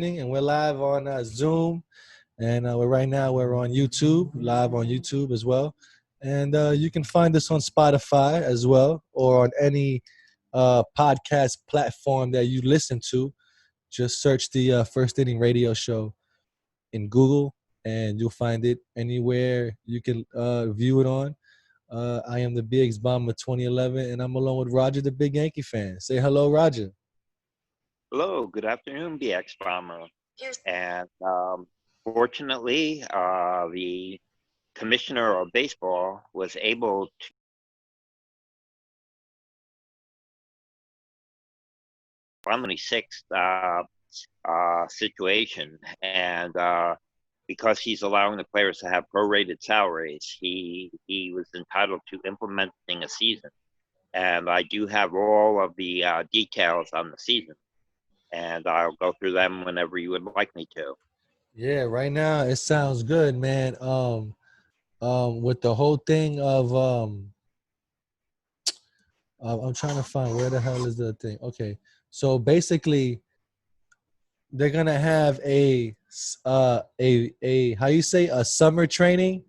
and we're live on Zoom, and we're on YouTube, live on YouTube as well. And you can find us on Spotify as well, or on any podcast platform that you listen to. Just search the First Inning Radio Show in Google, and you'll find it anywhere you can view it on. I am the Biggs Bomber 2011, and I'm along with Roger, the Big Yankee fan. Say hello, Roger. Hello, good afternoon, BX Bomber. And fortunately, the commissioner of baseball was able to 26th situation, and because he's allowing the players to have prorated salaries, he was entitled to implementing a season. And I do have all of the details on the season, and I'll go through them whenever you would like me to. Yeah, right now it sounds good, man. With the whole thing of I'm trying to find where the hell is the thing. Okay, so basically, they're gonna have a how you say, a summer training,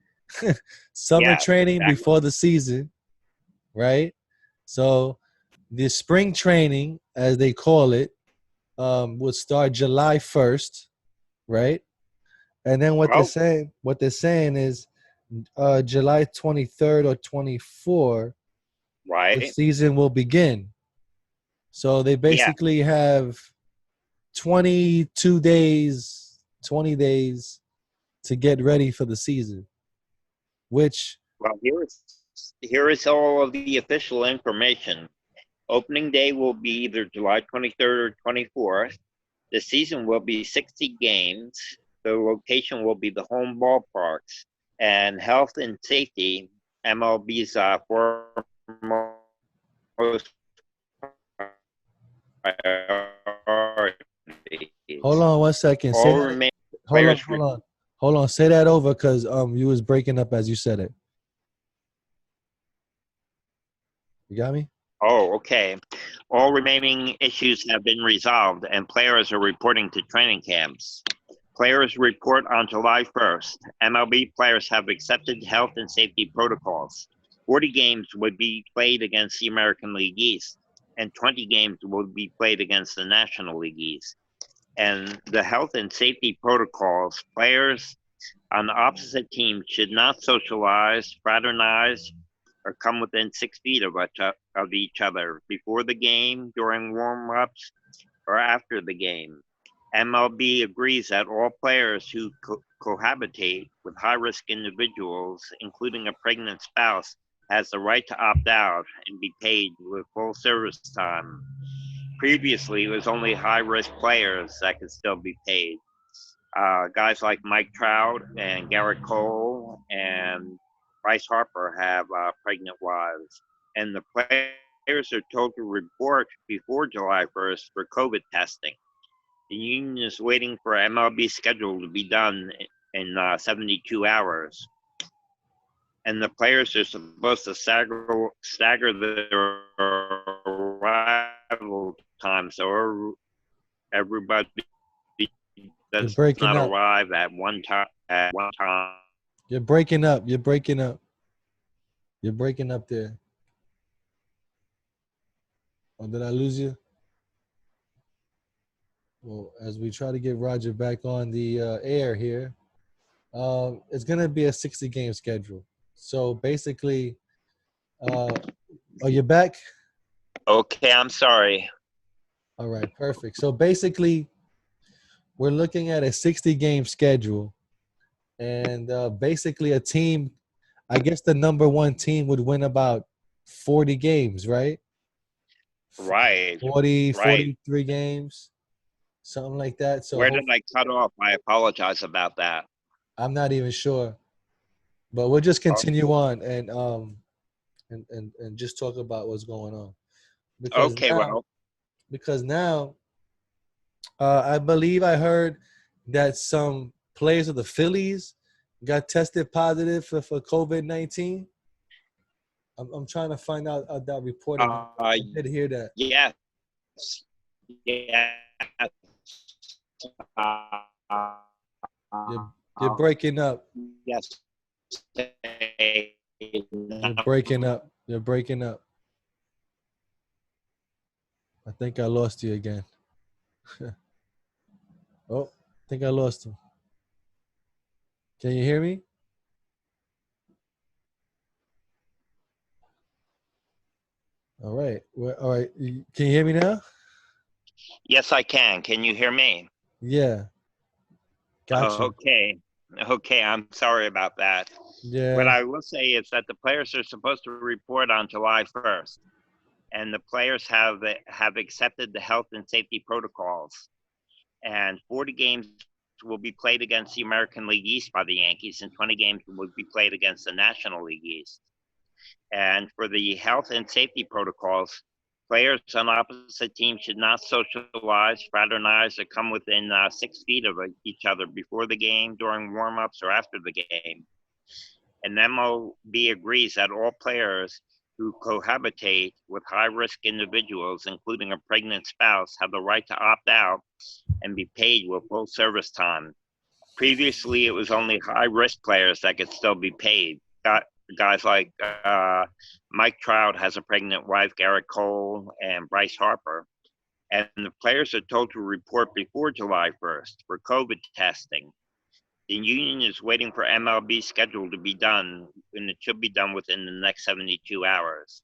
summer Yeah, training exactly. before the season, right? So the spring training, as they call it, would start July 1st, right? And then Well, what they're saying is July 23rd or 24th, the right. season will begin. So they Yeah. basically have 22 days, 20 days to get ready for the season, which, Well, here is all of the official information. Opening day will be either July 23rd or 24th. The season will be 60 games. The location will be the home ballparks. And health and safety, MLB's foremost priority. hold on one second. Say All that. remaining Hold on, players. hold on. Hold on. Say that over, because you was breaking up as you said it. You got me? Oh, okay. All remaining issues have been resolved, and players are reporting to training camps. Players report on July 1st. MLB players have accepted health and safety protocols. 40 games would be played against the American League East, and 20 games would be played against the National League East. And the health and safety protocols, players on the opposite team should not socialize, fraternize, or come within 6 feet of each other before the game, during warm-ups, or after the game. MLB agrees that all players who cohabitate with high-risk individuals, including a pregnant spouse, has the right to opt out and be paid with full service time. Previously, it was only high-risk players that could still be paid. Guys like Mike Trout and Garrett Cole and Bryce Harper have pregnant wives, and the players are told to report before July 1st for COVID testing. The union is waiting for MLB schedule to be done in 72 hours, and the players are supposed to stagger their arrival time so everybody You're does breaking not up. arrive at one time. You're breaking up. You're breaking up. You're breaking up there. Oh, did I lose you? Well, as we try to get Roger back on the air here, it's going to be a 60-game schedule. So basically, oh, you're back? Okay, I'm sorry. All right, perfect. So basically, we're looking at a 60-game schedule, and basically a team, I guess the number one team would win about 40 games, right? Right, 40, right. 43 games, something like that. So Where did I cut off? I apologize about that. I'm not even sure, but we'll just continue on and just talk about what's going on, because Okay, now well, because now I believe I heard that some players of the Phillies got tested positive for COVID-19. I'm trying to find out that report again. uh, I did hear that. yes, yes. You're you're breaking up. yesterday. You're breaking up. You're breaking up. I think I lost you again. Oh, I think I lost him. Can you hear me? All right. Well, all right. Can you hear me now? Yes, I can. Can you hear me? Yeah. Got you. Okay. Okay, I'm sorry about that. What Yeah. I will say is that the players are supposed to report on July 1st, and the players have accepted the health and safety protocols. And 40 games will be played against the American League East by the Yankees, and 20 games will be played against the National League East. And for the health and safety protocols, players on opposite teams should not socialize, fraternize, or come within 6 feet of each other before the game, during warm-ups, or after the game. And MLB agrees that all players who cohabitate with high-risk individuals, including a pregnant spouse, have the right to opt out and be paid with full service time. Previously, it was only high-risk players that could still be paid. Guys like Mike Trout has a pregnant wife, Garrett Cole, and Bryce Harper. And the players are told to report before July 1st for COVID testing. The union is waiting for MLB schedule to be done, and it should be done within the next 72 hours.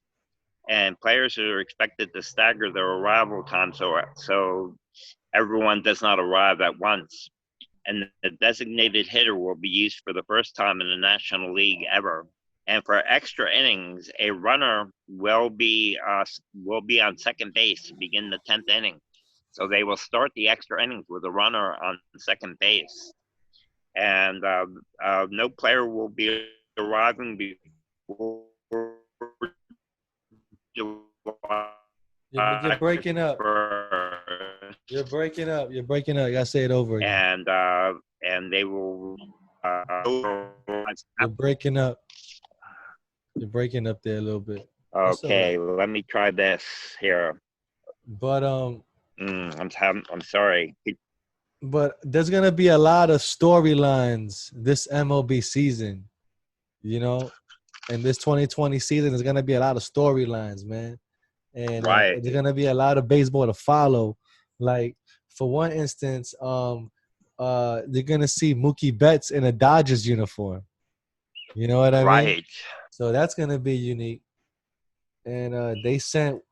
And players are expected to stagger their arrival time so everyone does not arrive at once. And the designated hitter will be used for the first time in the National League ever. And for extra innings, a runner will be on second base to begin the 10th inning. So they will start the extra innings with a runner on second base, and no player will be arriving before July You're breaking up. 1st, You're breaking up. You're breaking up. I gotta say it over again. and they will. You're breaking up. You're breaking up there a little bit. That's all right. Okay, let me try this here. But I'm sorry. but there's gonna be a lot of storylines this MLB season. You know, and this 2020 season is gonna be a lot of storylines, man. And Right, there's gonna be a lot of baseball to follow. Like for one instance, they're gonna see Mookie Betts in a Dodgers uniform. You know what I mean? right. So that's gonna be unique. And they sent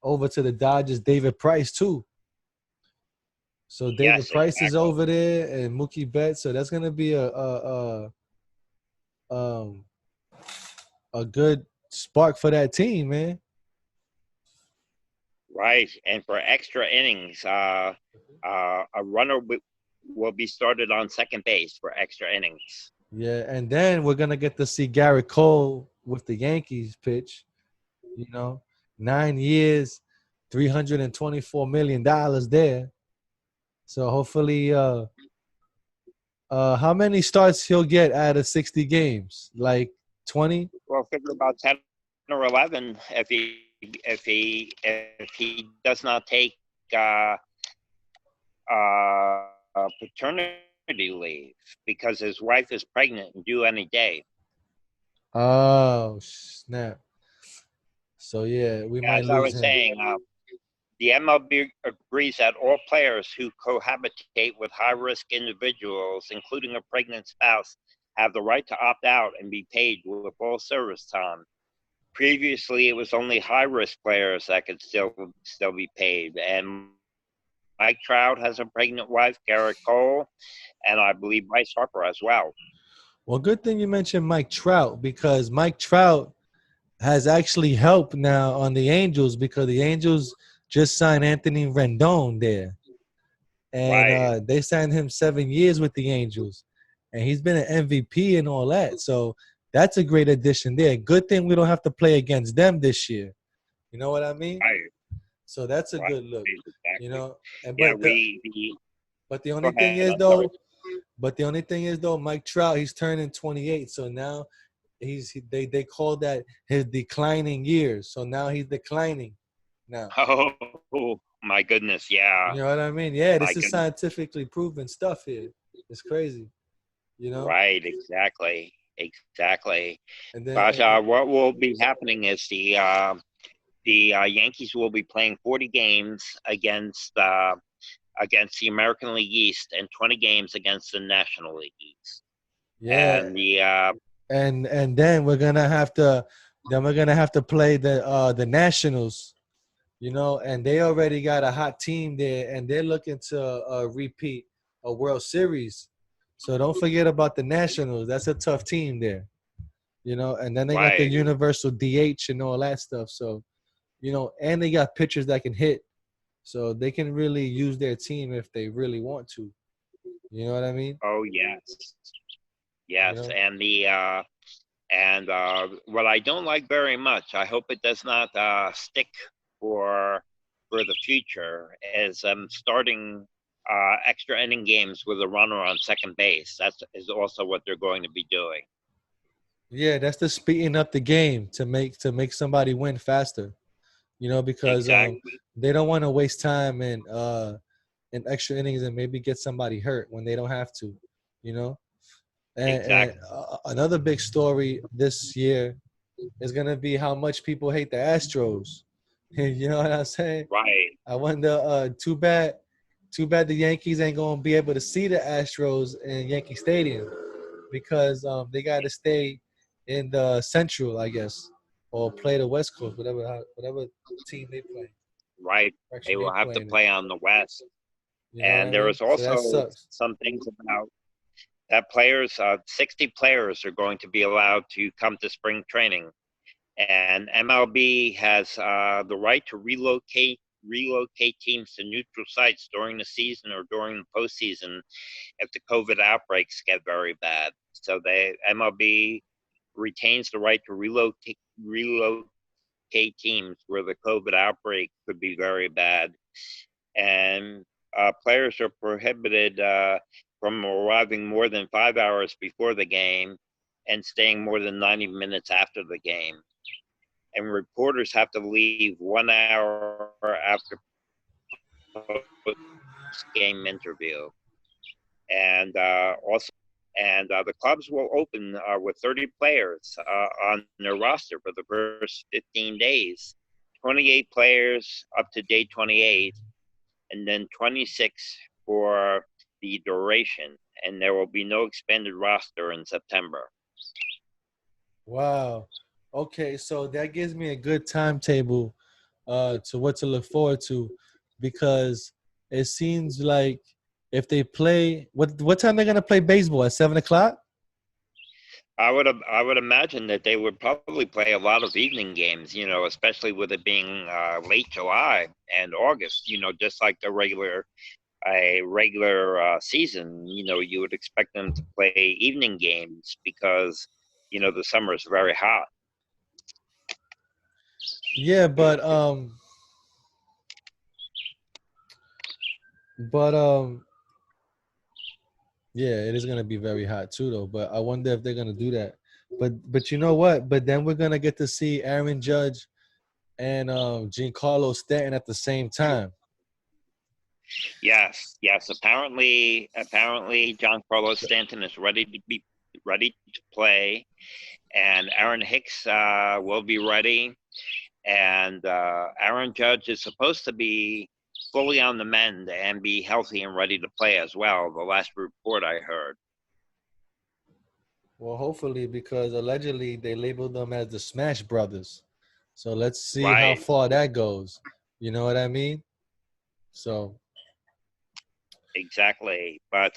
over to the Dodgers David Price too. So David Yes, Price is exactly. over there and Mookie Betts. So that's gonna be um a good spark for that team, man. Right, and for extra innings, a runner will be started on second base for extra innings. Yeah, and then we're gonna get to see Garrett Cole with the Yankees pitch. You know, 9 years, $324 million there. So hopefully, how many starts he'll get out of 60 games? Like 20? Well, figure about 10 or 11 if he does not take uh, paternity leave because his wife is pregnant and due any day. Oh snap! So yeah, we might As I lose was him. saying, the MLB agrees that all players who cohabitate with high-risk individuals, including a pregnant spouse, have the right to opt out and be paid with full service time. Previously, it was only high-risk players that could still be paid. And Mike Trout has a pregnant wife, Garrett Cole, and I believe Bryce Harper as well. Well, good thing you mentioned Mike Trout because Mike Trout has actually helped now on the Angels because the Angels just signed Anthony Rendon there. And Right, they signed him 7 years with the Angels, and he's been an MVP and all that. So that's a great addition there. Good thing we don't have to play against them this year. You know what I mean? right, So that's a right, good look. You exactly. know, and Yeah, but the go only thing ahead. is I'm sorry. though, Mike Trout, he's turning 28. So now they call that his declining years. So now he's declining now. Oh, My goodness, yeah. You know what I mean? Yeah, My this is goodness. scientifically proven stuff here. It's crazy, you know. Right, exactly. Exactly. And then But what will be happening is the Yankees will be playing 40 games against the American League East and 20 games against the National League East. yeah, And the and then we're gonna have to play the Nationals, you know, and they already got a hot team there, and they're looking to repeat a World Series. So don't forget about the Nationals. That's a tough team there, you know. And then they got the right, universal DH and all that stuff. So you know, and they got pitchers that can hit, so they can really use their team if they really want to. You know what I mean? oh yes, You yes, know? and what I don't like very much, I hope it does not stick for the future, is starting extra inning games with a runner on second base. That is also what they're going to be doing. Yeah, that's the speeding up the game to make somebody win faster. You know, because Exactly, they don't want to waste time in extra innings and maybe get somebody hurt when they don't have to. You know, and exactly, another big story this year is gonna be how much people hate the Astros. You know what I'm saying? right, I wonder. Too bad the Yankees ain't gonna be able to see the Astros in Yankee Stadium because they got to stay in the Central, I guess, or play the West Coast, whatever team they play. right. They Actually, they will have to playing in. play on the West. You know what And I there mean? is So that also sucks. some things about that 60 players are going to be allowed to come to spring training. And MLB has the right to relocate teams to neutral sites during the season or during the postseason if the COVID outbreaks get very bad. So MLB retains the right to relocate teams where the COVID outbreak could be very bad, and players are prohibited from arriving more than 5 hours before the game and staying more than 90 minutes after the game. And reporters have to leave 1 hour after post-game interview. And the clubs will open with 30 players on their roster for the first 15 days. 28 players up to day 28, and then 26 for the duration. And there will be no expanded roster in September. Wow. Okay, so that gives me a good timetable to what to look forward to because it seems like if they play what time they're gonna play baseball at 7 o'clock? I would imagine that they would probably play a lot of evening games, especially with it being late July and August. Just like a regular season. You would expect them to play evening games because the summer is very hot. Yeah, but yeah, it is gonna be very hot too though. But I wonder if they're gonna do that. But you know what? But then we're gonna get to see Aaron Judge and Giancarlo Stanton at the same time. Yes, yes. Apparently, John Carlos Stanton is ready to play, and Aaron Hicks will be ready, and Aaron Judge is supposed to be fully on the mend and be healthy and ready to play as well. The last report I heard. Well, hopefully, because allegedly they labeled them as the Smash Brothers. So let's see how Right, far that goes. You know what I mean? So exactly. But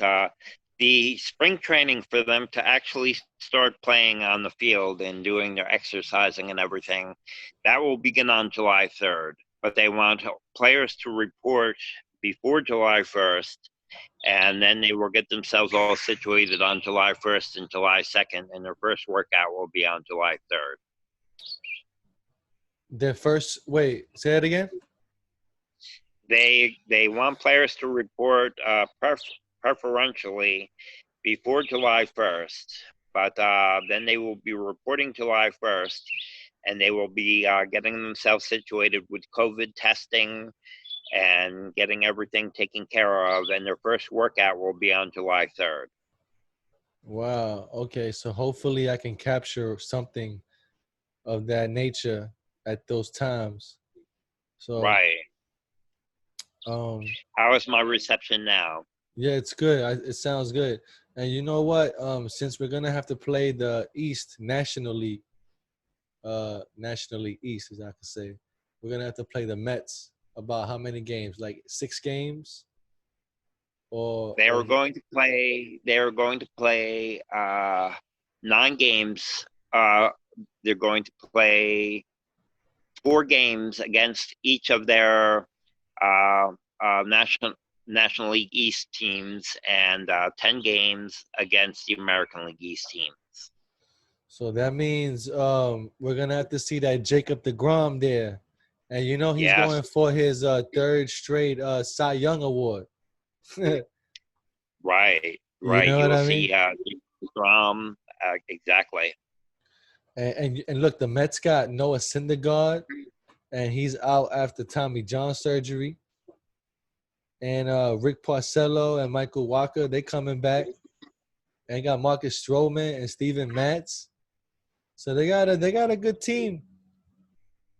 the spring training for them to actually start playing on the field and doing their exercising and everything, that will begin on July 3rd. But they want players to report before July 1st, and then they will get themselves all situated on July 1st and July 2nd, and their first workout will be on July 3rd. their first wait, say it again. They want players to report preferentially before July 1st, but then they will be reporting July 1st, and they will be getting themselves situated with COVID testing and getting everything taken care of. And their first workout will be on July 3rd. Wow. Okay. So hopefully I can capture something of that nature at those times. So, Right. um, How is my reception now? yeah, it's good. It sounds good. And you know what? Since we're gonna have to play the East National League, National League East, as I could say, we're gonna have to play the Mets. About how many games? Like 6 games, or They or are going to play. They are going to play 9 games. They're going to play 4 games against each of their uh, National League East teams, and 10 games against the American League East teams. so that means we're gonna have to see that Jacob DeGrom there, and you know he's Yes, going for his third straight Cy Young award. right, You right. know You what will I mean? see Drum exactly. And look, the Mets got Noah Syndergaard, and he's out after Tommy John surgery. And Rick Porcello and Michael Walker, they coming back. And got Marcus Stroman and Steven Matz. So they got a good team.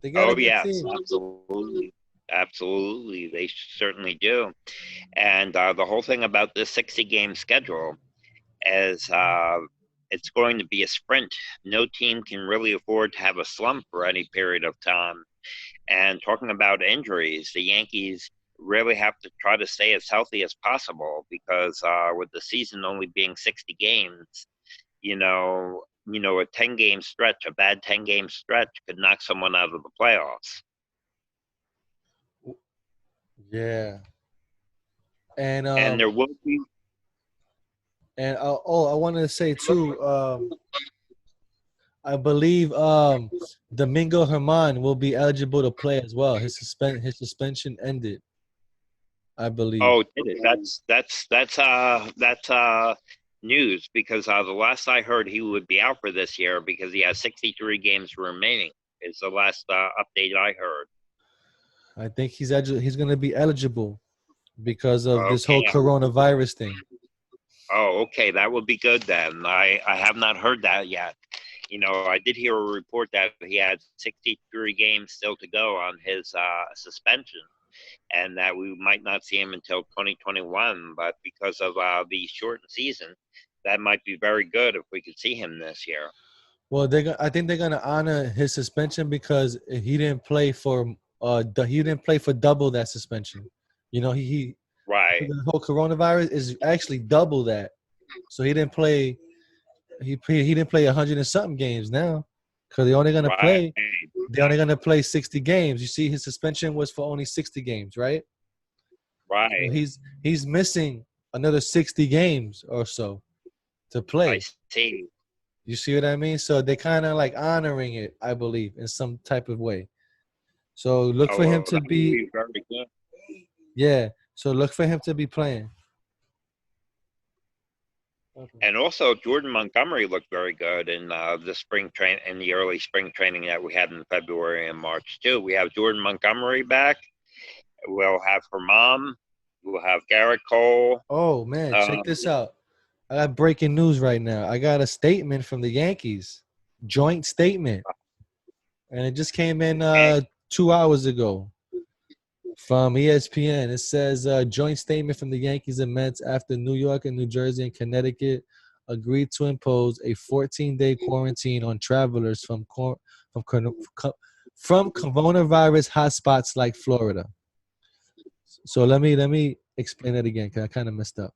They got a Oh good yes, team. absolutely, absolutely. They certainly do. And the whole thing about this 60-game schedule is it's going to be a sprint. No team can really afford to have a slump for any period of time. And talking about injuries, the Yankees really have to try to stay as healthy as possible because with the season only being 60 games, a 10-game stretch, a bad 10-game stretch could knock someone out of the playoffs. Yeah. And And there will be. I wanted to say too, I believe Domingo Herman will be eligible to play as well. His suspension ended, I believe. Oh, did it? That's news because the last I heard he would be out for this year because he has 63 games remaining. Is the last update I heard. I think he's going to be eligible because of this whole Okay. coronavirus thing. Oh, okay. That would be good then. I have not heard that yet. I did hear a report that he had 63 games still to go on his suspension, and that we might not see him until 2021. But because of the shortened season, that might be very good if we could see him this year. Well, I think they're gonna honor his suspension because he didn't play for double that suspension. You know, he Right, the whole coronavirus is actually double that. So he didn't play. He didn't play 100 and something games now because right, they're only gonna play 60 games. You see, his suspension was for only 60 games, right? So right. he's missing another 60 games or so to I play. see. You see what I mean? So they kind of like honoring it, I believe, in some type of way. So look Oh, for him well, to that would be, be very good. yeah. So look for him to be playing. Okay. And also, Jordan Montgomery looked very good in the early spring training that we had in February and March too. We have Jordan Montgomery back. We'll have her mom. We'll have Garrett Cole. Oh man, Uh, check this out. I got breaking news right now. I got a statement from the Yankees, joint statement, and it just came in okay. 2 hours ago from ESPN. It says joint statement from the Yankees and Mets after New York and New Jersey and Connecticut agreed to impose a 14-day quarantine on travelers from from coronavirus hotspots like Florida. So let me explain that again because I kind of messed up.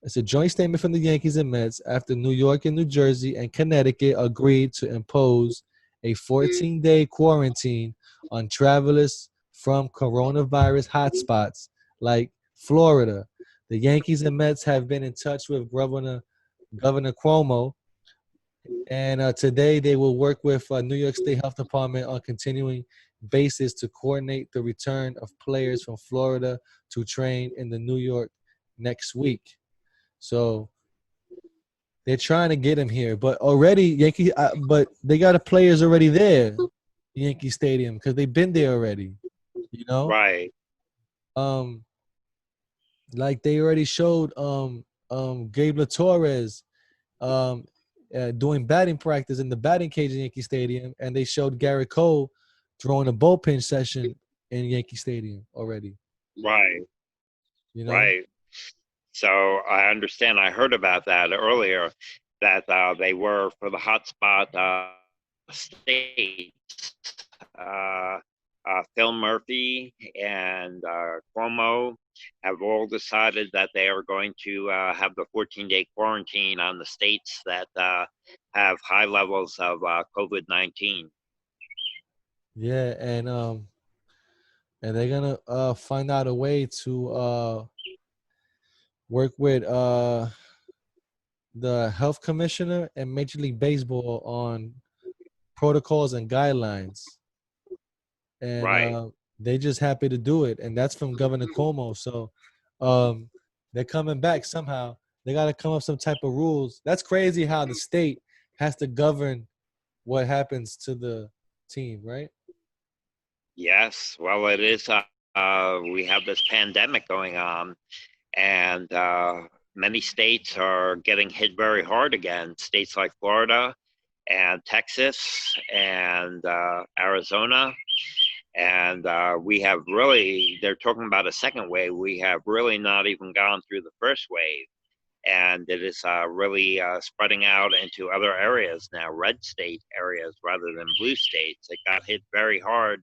It's a joint statement from the Yankees and Mets after New York and New Jersey and Connecticut agreed to impose a 14-day quarantine on travelers from coronavirus hotspots like Florida. The Yankees and Mets have been in touch with Governor Cuomo, and today they will work with New York State Health Department on continuing basis to coordinate the return of players from Florida to train in the New York next week. So they're trying to get him here, but already but they got players already there, Yankee Stadium, because they've been there already. You know, Right. Um, like they already showed Gabriel Torres um doing batting practice in the batting cage in Yankee Stadium, and they showed Garrett Cole throwing a bullpen session in Yankee Stadium already. Right, You know? right. So I understand. I heard about that earlier, that they were for the hotspot states. Uh, Phil Murphy and Cuomo have all decided that they are going to have the 14-day quarantine on the states that have high levels of COVID-19. Yeah, and they're gonna find out a way to work with the health commissioner and Major League Baseball on protocols and guidelines, and Right. they just happy to do it, and that's from Governor Cuomo. So um, they're coming back somehow. They got to come up with some type of rules. That's crazy how the state has to govern what happens to the team, right? Yes. Well, it is. We have this pandemic going on, and many states are getting hit very hard again. States like Florida and Texas and Arizona. And we have really, they're talking about a second wave. We have really not even gone through the first wave. And it is really spreading out into other areas now, red state areas rather than blue states. It got hit very hard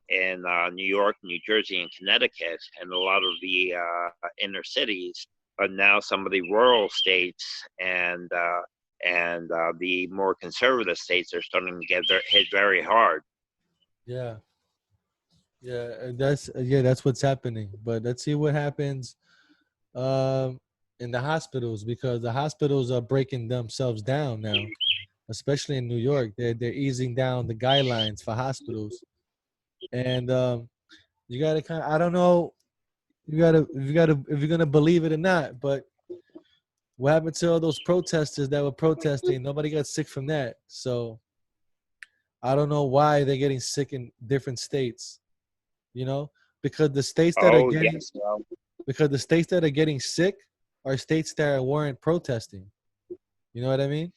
in New York, New Jersey, and Connecticut, and a lot of the inner cities. But now some of the rural states and the more conservative states are starting to get hit very hard. Yeah, that's what's happening. But let's see what happens in the hospitals, because the hospitals are breaking themselves down now, especially in New York. They're easing down the guidelines for hospitals, and you gotta kind of, I don't know, you gotta if you're gonna believe it or not, but what happened to all those protesters that were protesting? Nobody got sick from that. So I don't know why they're getting sick in different states. You know, because the states that are Oh getting yes, well, because the states that are getting sick are states that weren't protesting. You know what I mean?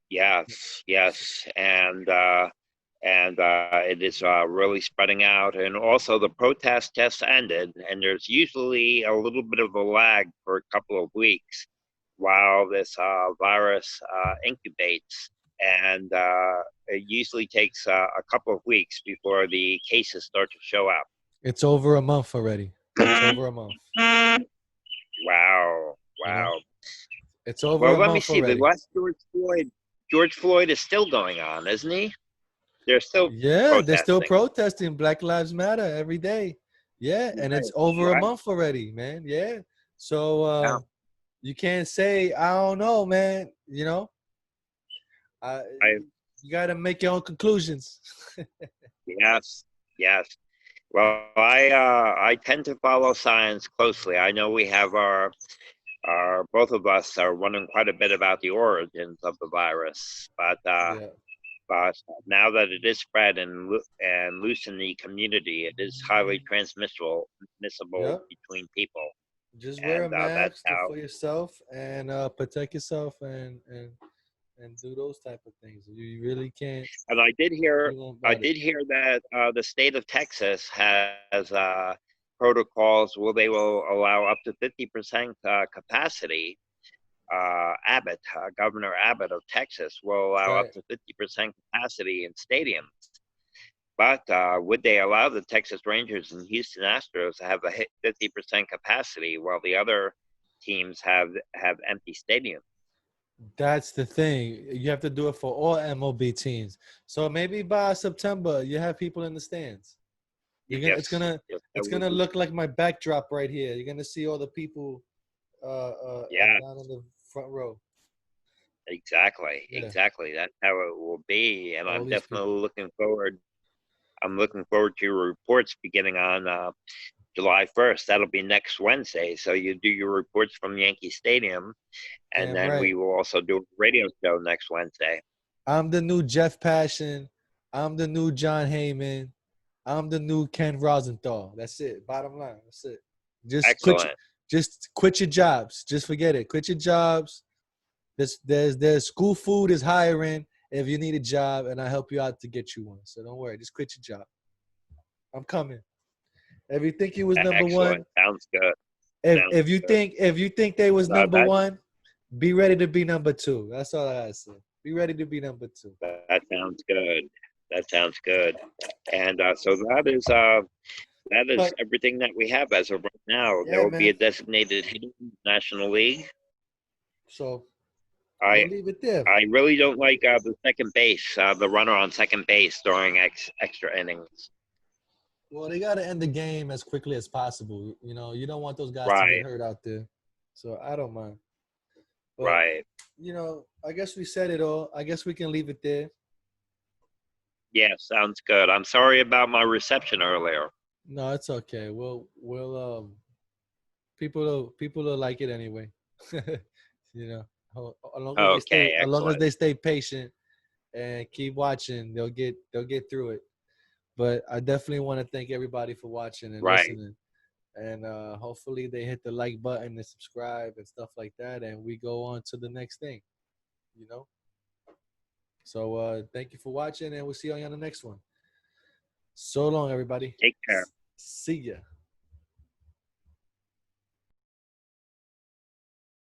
yes, yes, and it is really spreading out. And also, the protest just ended, and there's usually a little bit of a lag for a couple of weeks while this virus incubates, and it usually takes a couple of weeks before the cases start to show up. It's over a month already. It's over a month. Wow, You know, wow. it's over Well, a let me month see. The already. last George Floyd is still going on, isn't he? They're still Yeah, they're still protesting. protesting Black Lives Matter every day. Yeah, and it's Right, over a right. month already, man. Yeah. So Yeah. you can't say I don't know, man. You know, I I you got to make your own conclusions. yes, yes. Well, I tend to follow science closely. I know we have our both of us are wondering quite a bit about the origins of the virus, Yeah. but now that it is spread and loose in the community, it is highly transmissible Yep. between people, Just wear a and that's mask how. for yourself and protect yourself and do those type of things. You really can't And do nothing I about it. did hear that the state of Texas has protocols where they will allow up to 50% capacity. Governor Abbott of Texas, will allow up Right. to 50% capacity in stadiums. But would they allow the Texas Rangers and Houston Astros to have a 50% capacity while the other teams have empty stadiums? That's the thing. You have to do it for all MLB teams. So maybe by September you have people in the stands. You're gonna it's Yes, gonna yes, that it's would gonna be. look like my backdrop right here. You're gonna see all the people Yeah, down in the front row. exactly, Yeah, exactly. That's how it will be, and all I'm these definitely people. looking forward. I'm looking forward to your reports beginning on July 1st. That'll be next Wednesday. So you do your reports from Yankee Stadium, and Damn then right. we will also do a radio show next Wednesday. I'm the new Jeff Passion. I'm the new John Heyman. I'm the new Ken Rosenthal. That's it. Bottom line. That's it. Just quit. Excellent. Just quit your jobs. Just forget it. Quit your jobs. There's school food is hiring if you need a job, and I help you out to get you one. So don't worry. Just quit your job. I'm coming. If you think he was number one, Excellent. Sounds good. if Sounds if you good. think if you think they was number That one, be ready to be number two. That's all I gotta say. Be ready to be number two. that sounds good. That sounds good. And so that is But everything that we have as of right now. There yeah, will be a man. designated hitter in the National League. So we'll I leave it there. I really don't like the second base, the runner on second base during extra innings. Well, they gotta end the game as quickly as possible. You know, you don't want those guys to get Right, hurt out there. So I don't mind. But right. I guess we said it all. I guess we can leave it there. Yeah, sounds good. I'm sorry about my reception earlier. No, it's okay. We'll people will like it anyway. you know, Okay, as long as excellent. they stay patient and keep watching, they'll get through it. But I definitely want to thank everybody for watching and Right. listening. And hopefully they hit the like button and subscribe and stuff like that, and we go on to the next thing. You know. So thank you for watching, and we'll see you on the next one. So long, everybody. Take care. See ya.